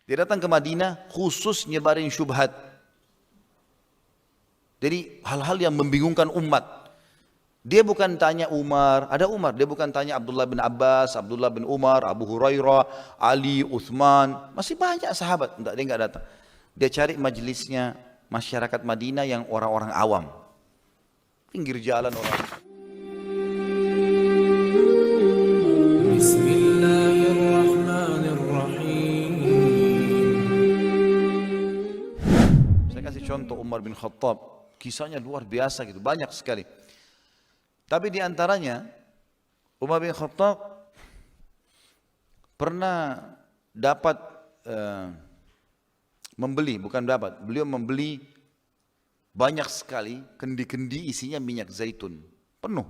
Dia datang ke Madinah khusus nyebarin syubhat. Jadi hal-hal yang membingungkan umat. Dia bukan tanya Umar, ada Umar, dia bukan tanya Abdullah bin Abbas, Abdullah bin Umar, Abu Hurairah, Ali, Uthman, masih banyak sahabat, enggak, dia enggak datang. Dia cari majelisnya masyarakat Madinah yang orang-orang awam, pinggir jalan orang. Saya kasih contoh Umar bin Khattab, kisahnya luar biasa gitu, banyak sekali. Tapi di antaranya Umar bin Khattab pernah dapat beliau membeli banyak sekali kendi-kendi isinya minyak zaitun, penuh.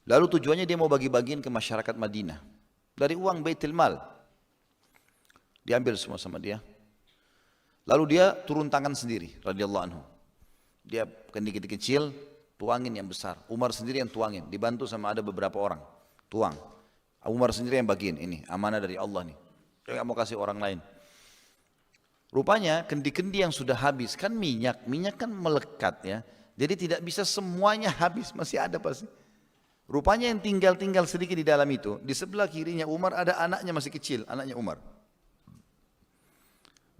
Lalu tujuannya dia mau bagi-bagiin ke masyarakat Madinah. Dari uang Baitul Mal. Diambil semua sama dia. Lalu dia turun tangan sendiri, radhiyallahu anhu. Dia kendi-kendi kecil, tuangin yang besar. Umar sendiri yang tuangin, dibantu sama ada beberapa orang. Tuang. Umar sendiri yang bagiin, ini amanah dari Allah nih. Dia nggak mau kasih orang lain. Rupanya kendi-kendi yang sudah habis, kan minyak kan melekat ya. Jadi tidak bisa semuanya habis, masih ada pasti. Rupanya yang tinggal sedikit di dalam itu, di sebelah kirinya Umar ada anaknya masih kecil, anaknya Umar.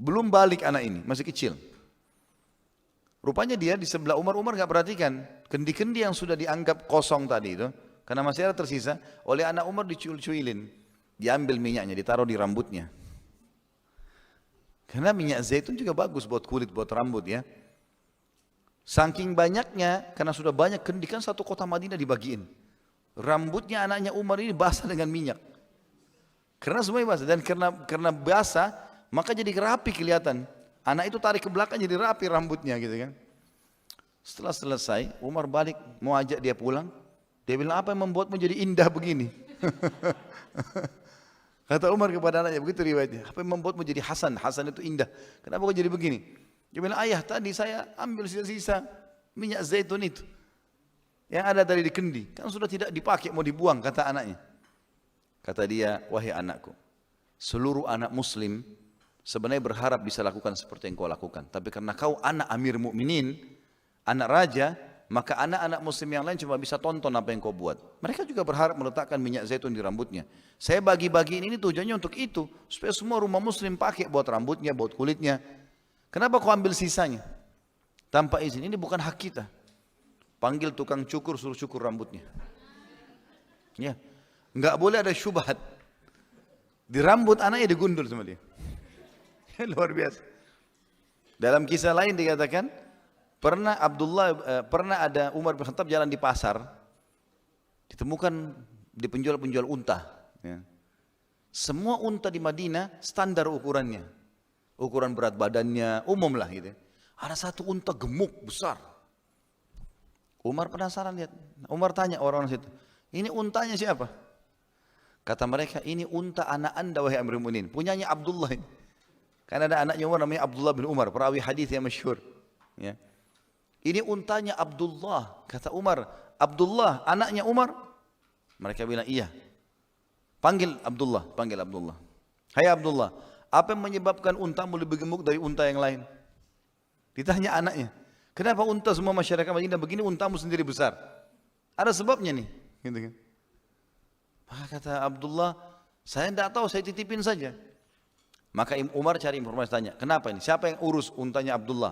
Belum balik anak ini, masih kecil. Rupanya dia di sebelah Umar nggak perhatikan kendi-kendi yang sudah dianggap kosong tadi itu, karena masih ada tersisa, oleh anak Umar dicuil-cuilin, diambil minyaknya, ditaruh di rambutnya. Karena minyak zaitun juga bagus buat kulit, buat rambut ya. Saking banyaknya, karena sudah banyak kendi, kan satu kota Madinah dibagiin. Rambutnya anaknya Umar ini basah dengan minyak. Karena semuanya basah, dan karena basah, maka jadi rapi kelihatan. Anak itu tarik ke belakang jadi rapi rambutnya gitu kan. Setelah selesai, Umar balik mau ajak dia pulang. Dia bilang, apa yang membuatmu jadi indah begini? Kata Umar kepada anaknya, begitu riwayatnya. Apa yang membuatmu jadi Hasan? Hasan itu indah. Kenapa kau jadi begini? Dia bilang, ayah tadi saya ambil sisa-sisa minyak zaitun itu. Yang ada tadi di kendi. Kan sudah tidak dipakai, mau dibuang, kata anaknya. Kata dia, wahai anakku, seluruh anak muslim sebenarnya berharap bisa lakukan seperti yang kau lakukan. Tapi karena kau anak Amir Mukminin, anak raja, maka anak-anak muslim yang lain cuma bisa tonton apa yang kau buat. Mereka juga berharap meletakkan minyak zaitun di rambutnya. Saya bagi-bagiin ini tujuannya untuk itu, supaya semua rumah muslim pakai buat rambutnya, buat kulitnya. Kenapa kau ambil sisanya? Tanpa izin, ini bukan hak kita. Panggil tukang cukur, suruh cukur rambutnya. Ya, nggak boleh ada syubhat. Di rambut anaknya digundul sama dia. Luar biasa. Dalam kisah lain dikatakan, pernah ada Umar bin Khattab jalan di pasar, ditemukan di penjual-penjual unta. Ya. Semua unta di Madinah standar ukurannya, ukuran berat badannya umum lah gitu. Ada satu unta gemuk besar. Umar penasaran lihat. Umar tanya orang-orang situ, ini untanya siapa? Kata mereka, ini unta anak anda wahai Amirul Mukminin, punyanya Abdullah ini. Karena ada anaknya Umar namanya Abdullah bin Umar, perawi hadis yang masyhur. Ya. Ini untanya Abdullah. Kata Umar, Abdullah anaknya Umar? Mereka bilang iya. Panggil Abdullah. Hai Abdullah, apa yang menyebabkan untamu lebih gemuk dari unta yang lain? Ditanya anaknya. Kenapa unta semua masyarakat Madinah begini, untamu sendiri besar? Ada sebabnya nih. Gitu kan. Maka kata Abdullah, saya tidak tahu, saya titipin saja. Maka Umar cari informasi, tanya, kenapa ini? Siapa yang urus untanya Abdullah?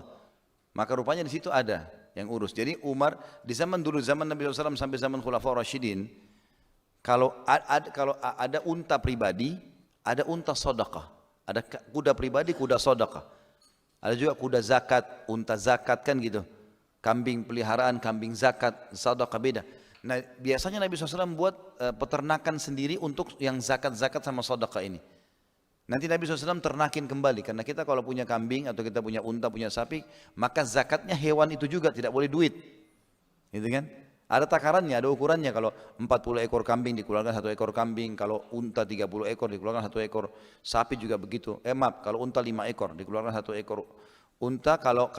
Maka rupanya di situ ada yang urus. Jadi Umar di zaman dulu, zaman Nabi SAW sampai zaman Khulafaur Rasyidin, kalau ada unta pribadi, ada unta sedekah, ada kuda pribadi, kuda sedekah, ada juga kuda zakat, unta zakat kan gitu, kambing peliharaan, kambing zakat, sedekah beda. Nah biasanya Nabi SAW buat peternakan sendiri untuk yang zakat-zakat sama sedekah ini. Nanti Nabi SAW ternakin kembali, karena kita kalau punya kambing atau kita punya unta, punya sapi, maka zakatnya hewan itu juga, tidak boleh duit. Gitu kan? Ada takarannya, ada ukurannya. Kalau 40 ekor kambing dikeluarkan 1 ekor kambing, kalau unta 30 ekor dikeluarkan 1 ekor, sapi juga begitu. Maaf, kalau unta 5 ekor dikeluarkan 1 ekor Unta kalau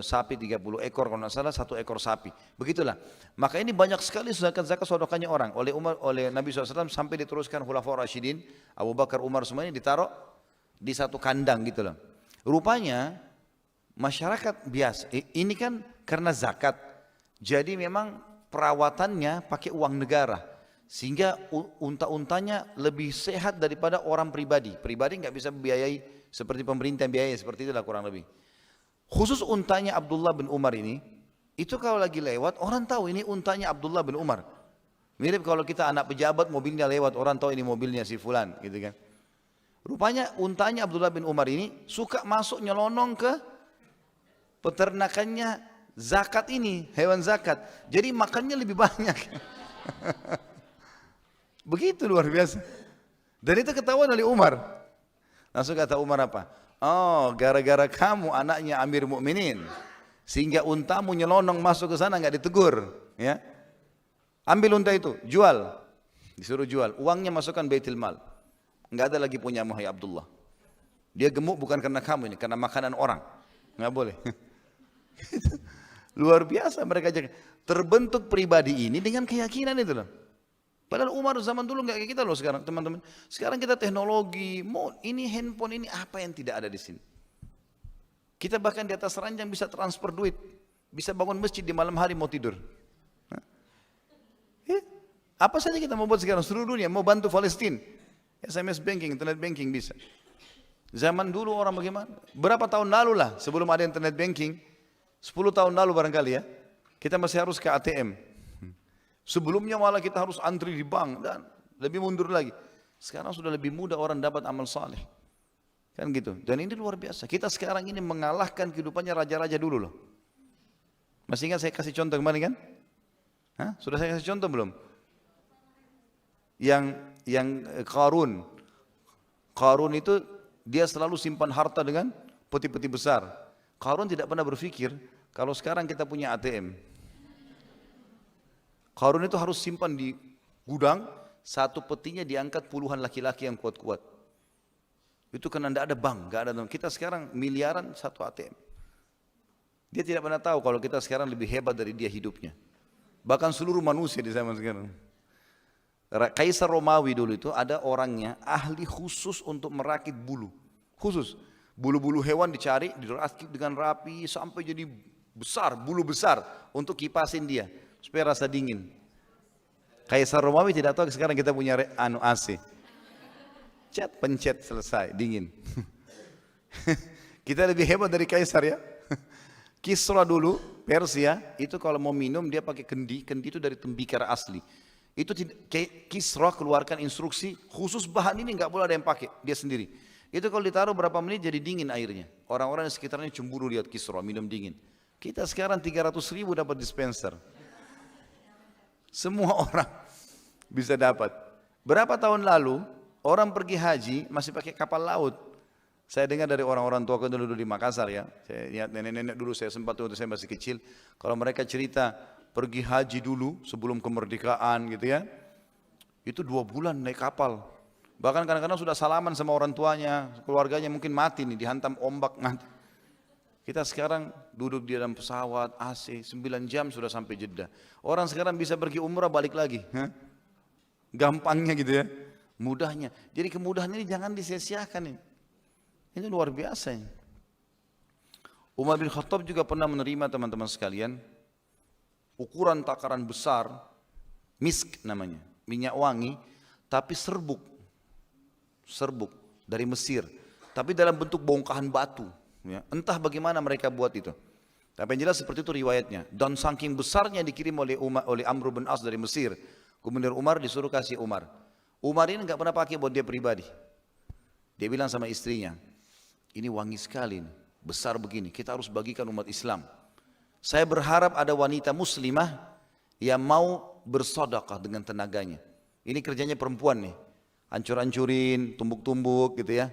sapi 30 ekor, kalau nggak salah 1 ekor sapi. Begitulah. Maka ini banyak sekali zakat sedekahnya orang. Oleh Nabi SAW sampai diteruskan Khulafaur Rasyidin, Abu Bakar, Umar, semua ini ditaruh di satu kandang gitu loh. Rupanya masyarakat biasa, ini kan karena zakat, jadi memang perawatannya pakai uang negara. Sehingga unta-untanya lebih sehat daripada orang pribadi. Pribadi nggak bisa membiayai seperti pemerintah biaya, seperti itulah kurang lebih. Khusus untanya Abdullah bin Umar ini, itu kalau lagi lewat, orang tahu ini untanya Abdullah bin Umar. Mirip kalau kita anak pejabat, mobilnya lewat, orang tahu ini mobilnya si fulan, gitu kan. Rupanya untanya Abdullah bin Umar ini suka masuk nyelonong ke peternakannya zakat ini, hewan zakat. Jadi makannya lebih banyak. Begitu luar biasa. Dan itu ketahuan oleh Umar. Langsung kata Umar apa? Oh, gara-gara kamu anaknya Amir Mukminin, sehingga untamu nyelonong masuk ke sana nggak ditegur, ya. Ambil unta itu, jual, disuruh jual, uangnya masukkan Baitul Mal, nggak ada lagi punya Muhammad Abdullah. Dia gemuk bukan karena kamu ini, karena makanan orang, nggak boleh. Luar biasa mereka jaga. Terbentuk pribadi ini dengan keyakinan itu loh. Padahal Umar zaman dulu nggak kayak kita loh sekarang, teman-teman. Sekarang kita teknologi, ini handphone, ini apa yang tidak ada di sini. Kita bahkan di atas ranjang bisa transfer duit, bisa bangun masjid di malam hari mau tidur. Apa saja kita mau buat sekarang, seluruh dunia mau bantu Palestina, SMS banking, internet banking bisa. Zaman dulu orang bagaimana? Berapa tahun lalu lah sebelum ada internet banking, 10 tahun lalu barangkali ya, kita masih harus ke ATM. Sebelumnya malah kita harus antri di bank dan lebih mundur lagi. Sekarang sudah lebih mudah orang dapat amal saleh. Kan gitu. Dan ini luar biasa. Kita sekarang ini mengalahkan kehidupannya raja-raja dulu loh. Masih ingat saya kasih contoh kemarin kan? Hah? Sudah saya kasih contoh belum? Yang Qarun. Qarun itu dia selalu simpan harta dengan peti-peti besar. Qarun tidak pernah berpikir kalau sekarang kita punya ATM. Qarun itu harus simpan di gudang, satu petinya diangkat puluhan laki-laki yang kuat-kuat. Itu karena tidak ada bank, nggak ada. Kita sekarang miliaran satu ATM. Dia tidak pernah tahu kalau kita sekarang lebih hebat dari dia hidupnya. Bahkan seluruh manusia di zaman sekarang. Kaisar Romawi dulu itu ada orangnya ahli khusus untuk merakit bulu. Khusus. Bulu-bulu hewan dicari, dirakit dengan rapi sampai jadi besar, bulu besar untuk kipasin dia. Supaya rasa dingin. Kaisar Romawi tidak tahu sekarang kita punya AC. Pencet selesai, dingin. Kita lebih hebat dari Kaisar ya. Kisra dulu, Persia, itu kalau mau minum dia pakai kendi itu dari tembikar asli. Itu Kisra keluarkan instruksi khusus bahan ini nggak boleh ada yang pakai, dia sendiri. Itu kalau ditaruh berapa menit jadi dingin airnya. Orang-orang di sekitarnya cemburu lihat Kisra minum dingin. Kita sekarang 300.000 dapat dispenser. Semua orang bisa dapat. Berapa tahun lalu orang pergi haji masih pakai kapal laut. Saya dengar dari orang-orang tua dulu di Makassar ya. Saya lihat nenek-nenek dulu saya sempat waktu saya masih kecil. Kalau mereka cerita pergi haji dulu sebelum kemerdekaan gitu ya. Itu 2 bulan naik kapal. Bahkan kadang-kadang sudah salaman sama orang tuanya, keluarganya mungkin mati nih dihantam ombak mati. Kita sekarang duduk di dalam pesawat AC 9 jam sudah sampai Jeddah. Orang sekarang bisa pergi umrah balik lagi. Gampangnya gitu ya. Mudahnya. Jadi kemudahan ini jangan disia-siakan. Ini luar biasa. Umar bin Khattab juga pernah menerima teman-teman sekalian. Ukuran takaran besar. Misk namanya. Minyak wangi. Tapi serbuk. Serbuk dari Mesir. Tapi dalam bentuk bongkahan batu. Ya, entah bagaimana mereka buat itu. Tapi yang jelas seperti itu riwayatnya. Dan saking besarnya dikirim oleh Amr bin As dari Mesir. Kemudian Umar disuruh kasih Umar. Umar ini nggak pernah pakai buat dia pribadi. Dia bilang sama istrinya, ini wangi sekali, besar begini. Kita harus bagikan umat Islam. Saya berharap ada wanita muslimah yang mau bersedekah dengan tenaganya. Ini kerjanya perempuan nih. Hancur-hancurin, tumbuk-tumbuk gitu ya.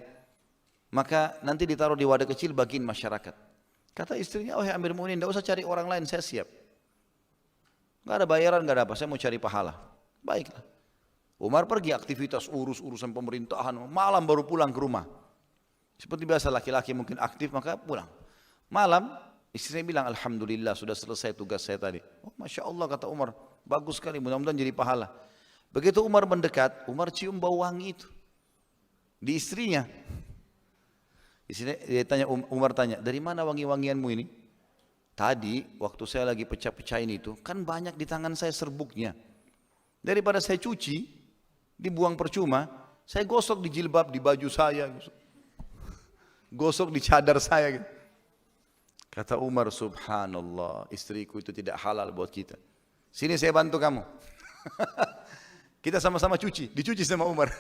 Maka nanti ditaruh di wadah kecil bagiin masyarakat. Kata istrinya, oh ya Amir Mu'minin, tidak usah cari orang lain, saya siap. Gak ada bayaran, gak ada apa, saya mau cari pahala. Baiklah. Umar pergi aktivitas urusan pemerintahan, malam baru pulang ke rumah. Seperti biasa laki-laki mungkin aktif maka pulang. Malam istri saya bilang, alhamdulillah sudah selesai tugas saya tadi. Oh, Masya Allah kata Umar, bagus sekali, mudah-mudahan jadi pahala. Begitu Umar mendekat, Umar cium bau wangi itu di istrinya. Dia tanya, Umar tanya, dari mana wangi-wangianmu ini? Tadi waktu saya lagi pecah-pecahin itu, kan banyak di tangan saya serbuknya. Daripada saya cuci, dibuang percuma, saya gosok di jilbab, di baju saya, gosok di cadar saya. Kata Umar, subhanallah, istriku itu tidak halal buat kita. Sini saya bantu kamu. Kita sama-sama cuci, dicuci sama Umar.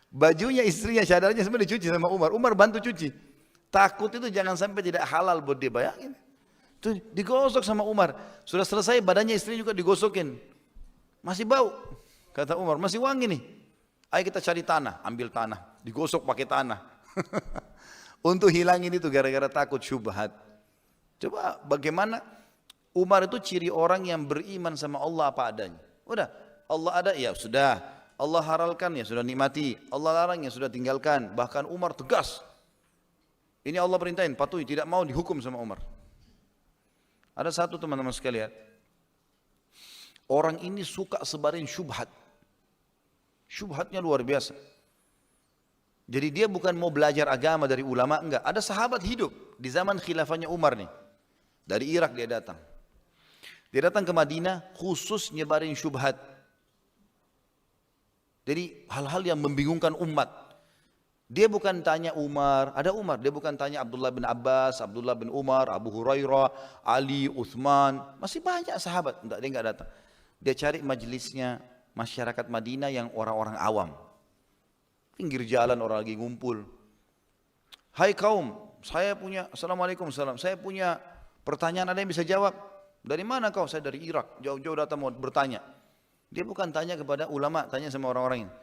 Bajunya istrinya, cadarnya semua dicuci sama Umar. Umar bantu cuci. Takut itu jangan sampai tidak halal buat dia, bayangin. Itu digosok sama Umar. Sudah selesai badannya istri juga digosokin. Masih bau. Kata Umar, masih wangi nih. Ayo kita cari tanah, ambil tanah. Digosok pakai tanah. Untuk hilangin itu gara-gara takut syubhat. Coba bagaimana Umar itu ciri orang yang beriman sama Allah apa adanya. Udah, Allah ada, ya sudah. Allah halalkan, ya sudah nikmati. Allah larang, ya sudah tinggalkan. Bahkan Umar tegas. Ini Allah perintahin, patuhi, tidak mau dihukum sama Umar. Ada satu teman-teman sekalian, orang ini suka sebarin syubhat. Syubhatnya luar biasa. Jadi dia bukan mau belajar agama dari ulama, enggak. Ada sahabat hidup di zaman khilafahnya Umar nih. Dari Irak dia datang. Dia datang ke Madinah khusus nyebarin syubhat. Jadi hal-hal yang membingungkan umat. Dia bukan tanya Umar, ada Umar, dia bukan tanya Abdullah bin Abbas, Abdullah bin Umar, Abu Hurairah, Ali, Uthman, masih banyak sahabat, enggak, dia enggak datang. Dia cari majelisnya masyarakat Madinah yang orang-orang awam. Pinggir jalan orang lagi ngumpul. Hai kaum, saya punya, assalamualaikum, salam, saya punya pertanyaan, ada yang bisa jawab? Dari mana kau? Saya dari Irak, jauh-jauh datang mau bertanya. Dia bukan tanya kepada ulama, tanya sama orang-orang ini.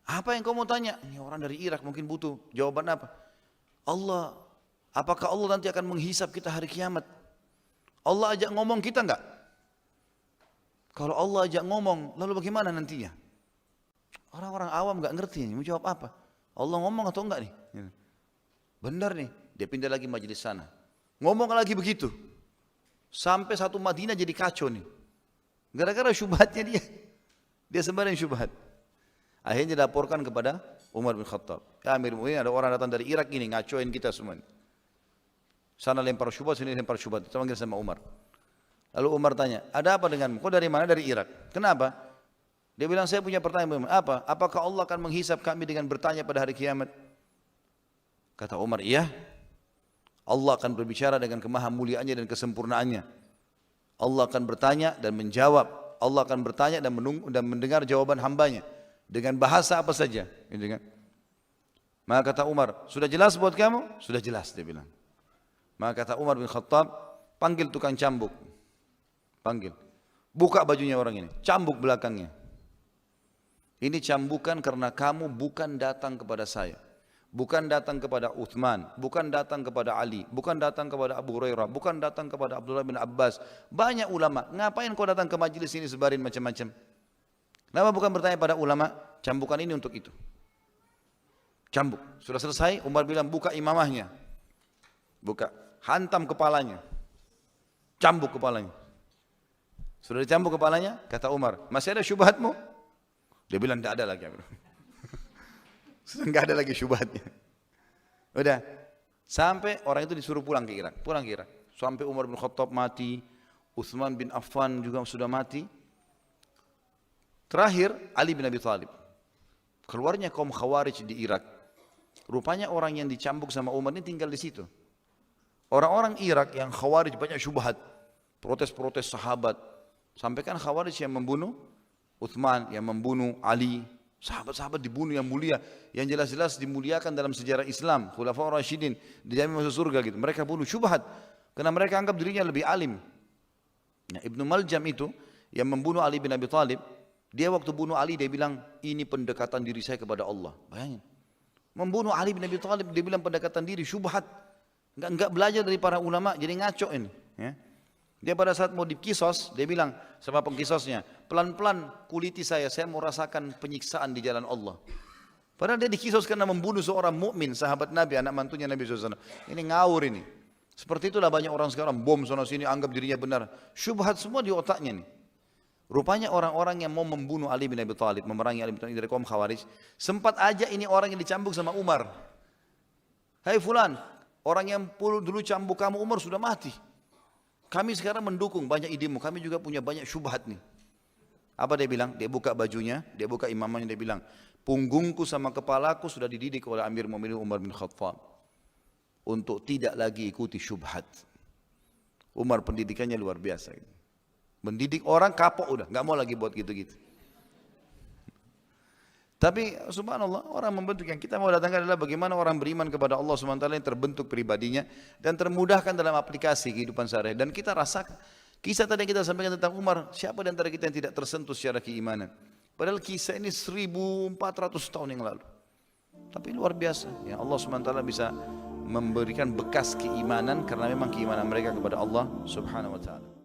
Apa yang kau mau tanya? Ini orang dari Irak mungkin butuh jawaban apa? Allah, apakah Allah nanti akan menghisap kita hari kiamat? Allah ajak ngomong kita enggak? Kalau Allah ajak ngomong, lalu bagaimana nantinya? Orang-orang awam enggak ngerti, mau jawab apa? Allah ngomong atau enggak nih? Benar nih, dia pindah lagi majelis sana. Ngomong lagi begitu. Sampai satu Madinah jadi kacau nih. Gara-gara syubhatnya dia. Dia sebarin syubhat. Akhirnya dilaporkan kepada Umar bin Khattab. Ya Amir Mu'minin, ada orang datang dari Irak ini, ngacoin kita semua. Sana lempar syubhat, sini lempar syubhat. Kita panggil sama Umar. Lalu Umar tanya, ada apa denganmu? Kau dari mana? Dari Irak. Kenapa? Dia bilang, saya punya pertanyaan. Apa? Apakah Allah akan menghisap kami dengan bertanya pada hari kiamat? Kata Umar, iya. Allah akan berbicara dengan kemahamuliaannya dan kesempurnaannya. Allah akan bertanya dan menjawab. Allah akan bertanya dan mendengar jawaban hambanya. Dengan bahasa apa saja. Maka kata Umar, sudah jelas buat kamu? Sudah jelas, dia bilang. Maka kata Umar bin Khattab, panggil tukang cambuk. Panggil. Buka bajunya orang ini, cambuk belakangnya. Ini cambukan karena kamu bukan datang kepada saya. Bukan datang kepada Uthman, bukan datang kepada Ali, bukan datang kepada Abu Hurairah, bukan datang kepada Abdullah bin Abbas. Banyak ulama, ngapain kau datang ke majelis ini sebarin macam-macam? Kenapa bukan bertanya pada ulama? Cambukan ini untuk itu. Cambuk. Sudah selesai, Umar bilang buka imamahnya. Buka. Hantam kepalanya. Cambuk kepalanya. Sudah dicambuk kepalanya, kata Umar, masih ada syubhatmu? Dia bilang tidak ada lagi. Sudah tidak ada lagi syubhatnya. Udah. Sampai orang itu disuruh pulang ke Irak. Pulang ke Irak. Sampai Umar bin Khattab mati. Uthman bin Affan juga sudah mati. Terakhir Ali bin Abi Thalib. Keluarnya kaum Khawarij di Irak. Rupanya orang yang dicambuk sama Umar ini tinggal di situ. Orang-orang Irak yang Khawarij banyak syubhat. Protes-protes sahabat. Sampai kan Khawarij yang membunuh Uthman, yang membunuh Ali. Sahabat-sahabat dibunuh yang mulia. Yang jelas-jelas dimuliakan dalam sejarah Islam. Khulafaur Rasyidin. Dijamin masuk surga gitu. Mereka bunuh syubhat. Karena mereka anggap dirinya lebih alim. Nah, Ibnu Maljam itu yang membunuh Ali bin Abi Thalib. Dia waktu bunuh Ali dia bilang ini pendekatan diri saya kepada Allah. Bayangin. Membunuh Ali bin Abi Thalib dia bilang pendekatan diri, syubhat. Enggak belajar dari para ulama, jadi ngaco ini. Ya. Dia pada saat mau dikisos, dia bilang sama pengkisosnya, pelan-pelan kuliti saya mau rasakan penyiksaan di jalan Allah. Padahal dia dikisos karena membunuh seorang mukmin, sahabat Nabi, anak mantunya Nabi SAW. Ini ngawur ini. Seperti itulah banyak orang sekarang bom sana sini anggap dirinya benar. Syubhat semua di otaknya nih. Rupanya orang-orang yang mau membunuh Ali bin Abi Thalib, memerangi Ali bin Abi Thalib dari kaum Khawarij, sempat aja ini orang yang dicambuk sama Umar. Hai fulan, orang yang dulu cambuk kamu Umar sudah mati. Kami sekarang mendukung banyak idemu, kami juga punya banyak syubhat nih. Apa dia bilang? Dia buka bajunya, dia buka imamahnya, dia bilang, punggungku sama kepalaku sudah dididik oleh Amir Mu'minin Umar bin Khattab untuk tidak lagi ikuti syubhat. Umar pendidikannya luar biasa. Mendidik orang kapok udah, nggak mau lagi buat gitu-gitu. Tapi subhanallah orang membentuk, yang kita mau datangkan adalah bagaimana orang beriman kepada Allah SWT yang terbentuk pribadinya dan termudahkan dalam aplikasi kehidupan sehari-hari. Dan kita rasakan, kisah tadi yang kita sampaikan tentang Umar, siapa di antara kita yang tidak tersentuh secara keimanan? Padahal kisah ini 1400 tahun yang lalu. Tapi luar biasa, ya Allah SWT bisa memberikan bekas keimanan karena memang keimanan mereka kepada Allah Subhanahu wa taala.